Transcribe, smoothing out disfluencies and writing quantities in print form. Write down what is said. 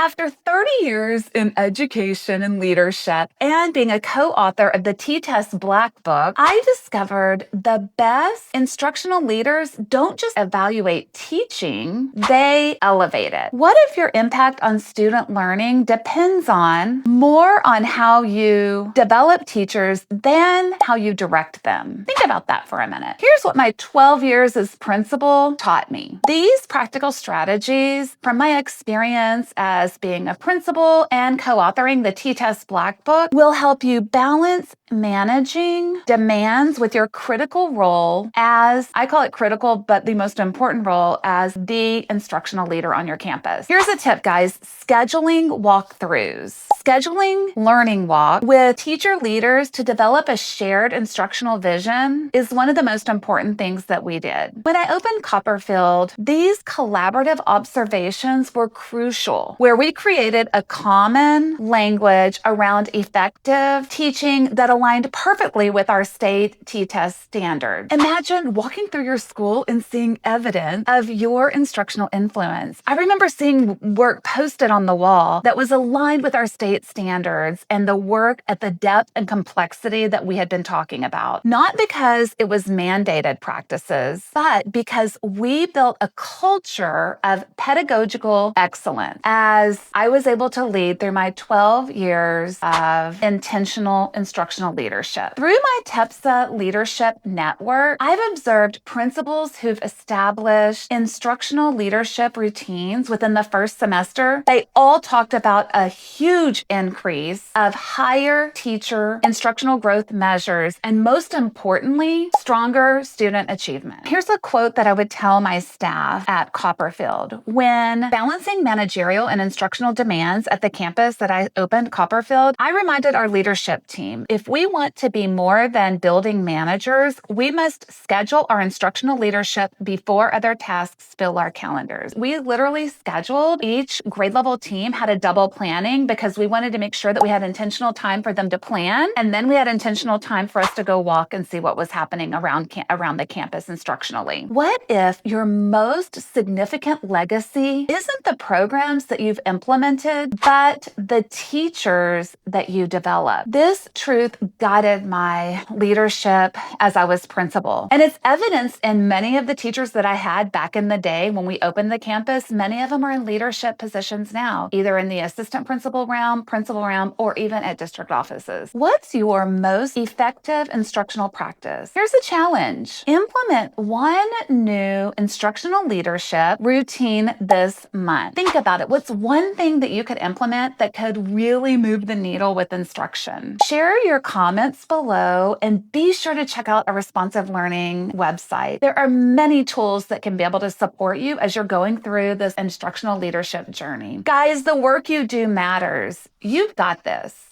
After 30 years in education and leadership and being a co-author of the T-Test Black Book, I discovered the best instructional leaders don't just evaluate teaching, they elevate it. What if your impact on student learning depends more on how you develop teachers than how you direct them? Think about that for a minute. Here's what my 12 years as principal taught me. These practical strategies from my experience as being a principal and co-authoring the T-Test Black Book will help you balance managing demands with your critical role as, I call it critical, but the most important role as the instructional leader on your campus. Here's a tip, guys. Scheduling walkthroughs. Scheduling learning walk with teacher leaders to develop a shared instructional vision is one of the most important things that we did. When I opened Copperfield, these collaborative observations were crucial, where we created a common language around effective teaching that aligned perfectly with our state T-Test standards. Imagine walking through your school and seeing evidence of your instructional influence. I remember seeing work posted on the wall that was aligned with our state standards and the work at the depth and complexity that we had been talking about. Not because it was mandated practices, but because we built a culture of pedagogical excellence as I was able to lead through my 12 years of intentional instructional leadership. Through my TEPSA Leadership Network, I've observed principals who've established instructional leadership routines within the first semester. They all talked about a huge increase of higher teacher instructional growth measures and, most importantly, stronger student achievement. Here's a quote that I would tell my staff at Copperfield. When balancing managerial and instructional demands at the campus that I opened, Copperfield, I reminded our leadership team, if we want to be more than building managers, we must schedule our instructional leadership before other tasks fill our calendars. We literally scheduled, each grade level team had a double planning because we wanted to make sure that we had intentional time for them to plan, and then we had intentional time for us to go walk and see what was happening around the campus instructionally. What if your most significant legacy isn't the programs that you've implemented, but the teachers that you develop? This truth guided my leadership as I was principal. And it's evidenced in many of the teachers that I had back in the day when we opened the campus. Many of them are in leadership positions now, either in the assistant principal realm, or even at district offices. What's your most effective instructional practice? Here's a challenge. Implement one new instructional leadership routine this month. Think about it. What's one thing that you could implement that could really move the needle with instruction? Share your comments below and be sure to check out our responsive learning website. There are many tools that can be able to support you as you're going through this instructional leadership journey. Guys, the work you do matters. You've got this.